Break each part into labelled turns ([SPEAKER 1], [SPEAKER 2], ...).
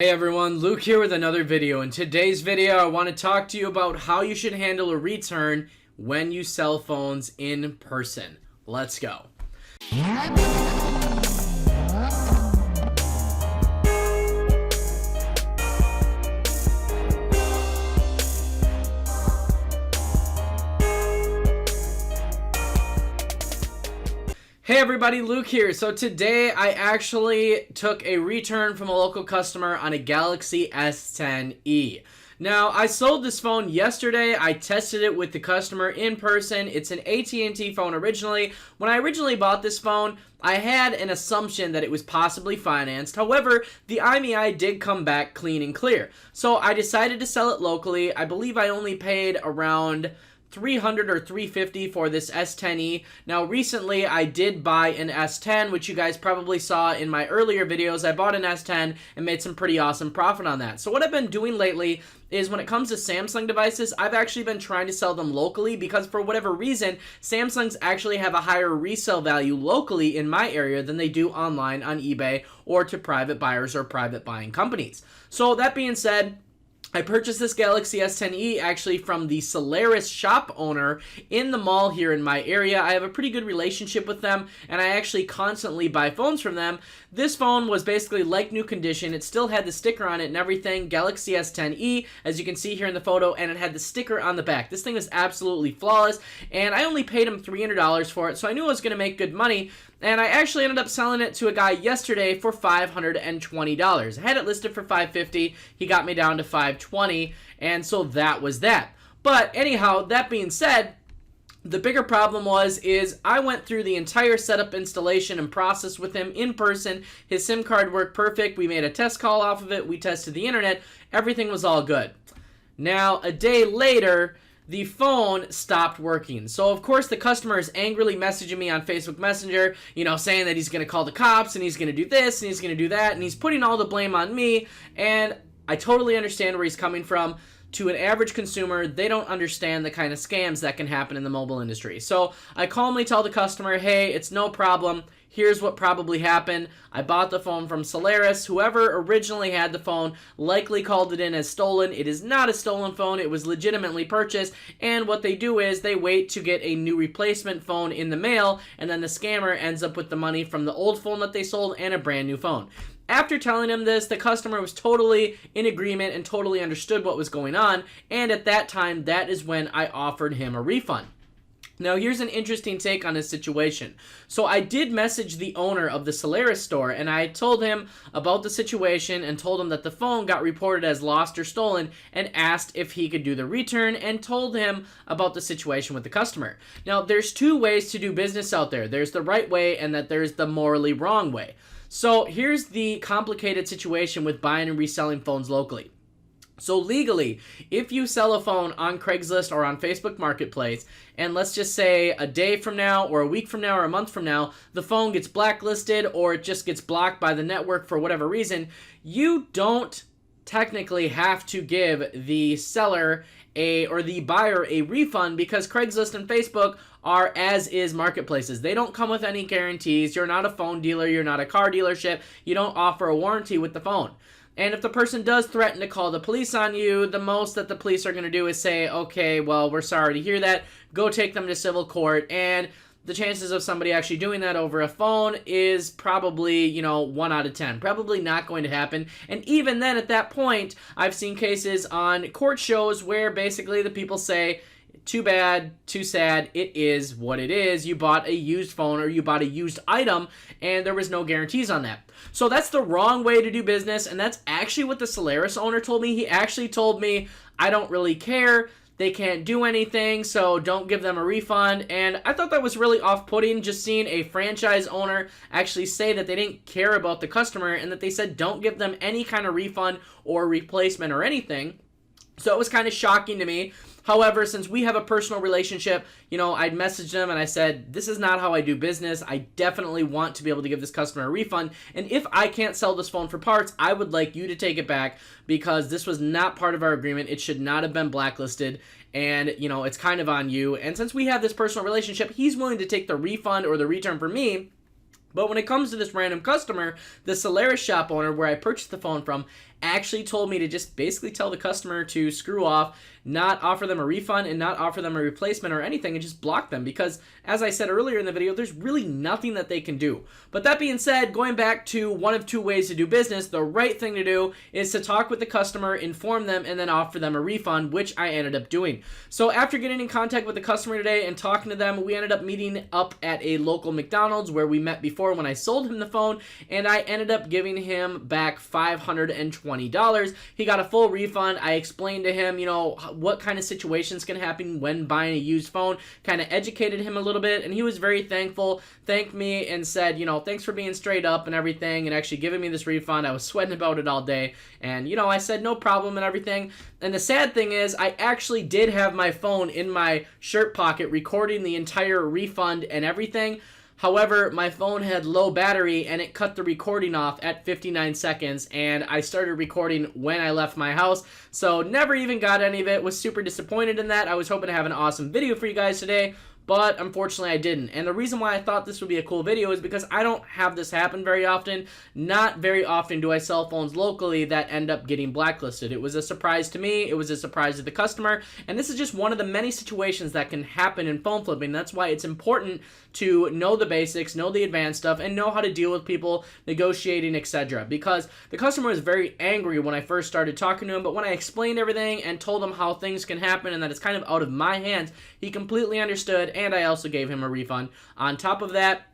[SPEAKER 1] Hey everyone, Luke here with another video. In today's video, I want to talk to you about how you should handle a return when you sell phones in person. Let's go. Hey everybody, Luke here. So today I actually took a return from a local customer on a Galaxy S10e. Now, I sold this phone yesterday. I tested it with the customer in person. It's an AT&T phone originally. When I originally bought this phone, I had an assumption that it was possibly financed. However, the IMEI did come back clean and clear. So I decided to sell it locally. I believe I only paid around $300 or $350 for this S10e. Now, recently I did buy an S10, which you guys probably saw in my earlier videos. I bought an S10 and made some pretty awesome profit on that. So what I've been doing lately is when it comes to Samsung devices, I've actually been trying to sell them locally because for whatever reason, Samsungs actually have a higher resale value locally in my area than they do online on eBay or to private buyers or private buying companies. So that being said, I purchased this Galaxy S10e actually from the Solaris shop owner in the mall here in my area. I have a pretty good relationship with them, and I actually constantly buy phones from them. This phone was basically like new condition. It still had the sticker on it and everything, Galaxy S10e, as you can see here in the photo, and it had the sticker on the back. This thing is absolutely flawless, and I only paid him $300 for it, so I knew I was going to make good money. And I actually ended up selling it to a guy yesterday for $520. I had it listed for $550. He got me down to $520, and so that was that. But anyhow, that being said, the bigger problem is I went through the entire setup, installation, and process with him in person. His SIM card worked perfect. We made a test call off of it. We tested the internet. Everything was all good. Now, a day later, the phone stopped working. So, of course, the customer is angrily messaging me on Facebook Messenger, saying that he's going to call the cops, and he's going to do this, and he's going to do that, and he's putting all the blame on me, and I totally understand where he's coming from. To an average consumer, they don't understand the kind of scams that can happen in the mobile industry. So I calmly tell the customer, hey, it's no problem. Here's what probably happened. I bought the phone from Solaris. Whoever originally had the phone likely called it in as stolen. It is not a stolen phone. It was legitimately purchased. And what they do is they wait to get a new replacement phone in the mail, and then the scammer ends up with the money from the old phone that they sold and a brand new phone. After telling him this, the customer was totally in agreement and totally understood what was going on, and at that time, that is when I offered him a refund. Now, here's an interesting take on this situation. So I did message the owner of the Solaris store, and I told him about the situation and told him that the phone got reported as lost or stolen and asked if he could do the return and told him about the situation with the customer. Now, there's two ways to do business out there. There's the right way and that there's the morally wrong way. So here's the complicated situation with buying and reselling phones locally. So legally, if you sell a phone on Craigslist or on Facebook Marketplace, and let's just say a day from now or a week from now or a month from now, the phone gets blacklisted or it just gets blocked by the network for whatever reason, you don't technically have to give the seller or the buyer a refund because Craigslist and Facebook are as-is marketplaces. They don't come with any guarantees. You're not a phone dealer. You're not a car dealership. You don't offer a warranty with the phone. And if the person does threaten to call the police on you, the most that the police are going to do is say, okay, well, we're sorry to hear that. Go take them to civil court. And the chances of somebody actually doing that over a phone is probably, 1 out of 10. Probably not going to happen. And even then, at that point, I've seen cases on court shows where basically the people say, too bad, too sad, it is what it is. You bought a used phone or you bought a used item and there was no guarantees on that. So that's the wrong way to do business, and that's actually what the Solaris owner told me. He actually told me, I don't really care. They can't do anything, so don't give them a refund. And I thought that was really off-putting, just seeing a franchise owner actually say that they didn't care about the customer and that they said don't give them any kind of refund or replacement or anything. So it was kind of shocking to me. However, since we have a personal relationship, I'd messaged them and I said, this is not how I do business. I definitely want to be able to give this customer a refund. And if I can't sell this phone for parts, I would like you to take it back because this was not part of our agreement. It should not have been blacklisted. And, it's kind of on you. And since we have this personal relationship, he's willing to take the refund or the return for me. But when it comes to this random customer, the Solaris shop owner where I purchased the phone from actually told me to just basically tell the customer to screw off, not offer them a refund, and not offer them a replacement or anything, and just block them, because as I said earlier in the video, there's really nothing that they can do. But that being said, going back to one of two ways to do business, the right thing to do is to talk with the customer, inform them, and then offer them a refund, which I ended up doing. So after getting in contact with the customer today and talking to them, we ended up meeting up at a local McDonald's where we met before when I sold him the phone, and I ended up giving him back $520. He got a full refund. I explained to him, what kind of situations can happen when buying a used phone, kind of educated him a little bit, and he was very thankful, thanked me, and said, thanks for being straight up and everything, and actually giving me this refund. I was sweating about it all day, and, I said no problem and everything. And the sad thing is, I actually did have my phone in my shirt pocket recording the entire refund and everything. However, my phone had low battery and it cut the recording off at 59 seconds, and I started recording when I left my house, so never even got any of it. Was super disappointed in that. I was hoping to have an awesome video for you guys today, but unfortunately I didn't. And the reason why I thought this would be a cool video is because I don't have this happen very often. Not very often do I sell phones locally that end up getting blacklisted. It was a surprise to me, it was a surprise to the customer, and this is just one of the many situations that can happen in phone flipping. That's why it's important to know the basics, know the advanced stuff, and know how to deal with people, negotiating, etc. Because the customer was very angry when I first started talking to him, but when I explained everything and told him how things can happen and that it's kind of out of my hands, he completely understood, and I also gave him a refund. On top of that,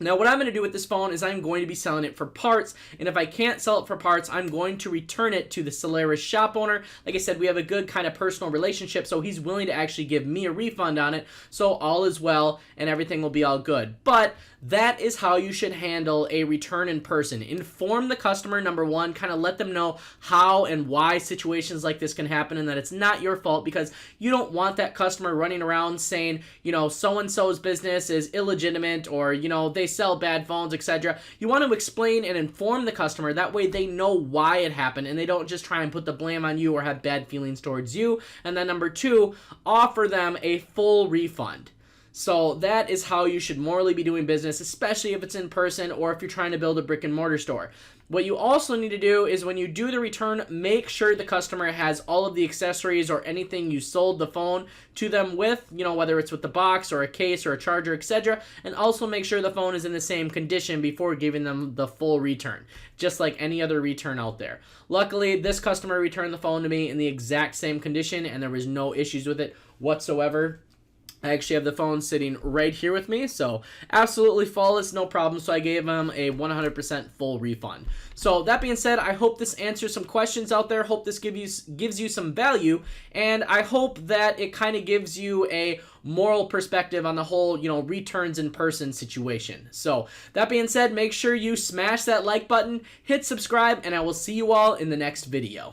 [SPEAKER 1] now what I'm going to do with this phone is I'm going to be selling it for parts, and if I can't sell it for parts, I'm going to return it to the Solaris shop owner. Like I said, we have a good kind of personal relationship, so he's willing to actually give me a refund on it, so all is well and everything will be all good. But that is how you should handle a return in person. Inform the customer, number one, kind of let them know how and why situations like this can happen and that it's not your fault, because you don't want that customer running around saying, so-and-so's business is illegitimate, or, they sell bad phones, etc. You want to explain and inform the customer. That way they know why it happened and they don't just try and put the blame on you or have bad feelings towards you. And then number two, offer them a full refund. So that is how you should morally be doing business, especially if it's in person or if you're trying to build a brick and mortar store. What you also need to do is when you do the return, make sure the customer has all of the accessories or anything you sold the phone to them with, whether it's with the box or a case or a charger, etc. And also make sure the phone is in the same condition before giving them the full return, just like any other return out there. Luckily, this customer returned the phone to me in the exact same condition and there was no issues with it whatsoever. I actually have the phone sitting right here with me, so absolutely flawless, no problem. So I gave him a 100% full refund. So that being said, I hope this answers some questions out there. Hope this gives you some value, and I hope that it kind of gives you a moral perspective on the whole, returns in person situation. So that being said, make sure you smash that like button, hit subscribe, and I will see you all in the next video.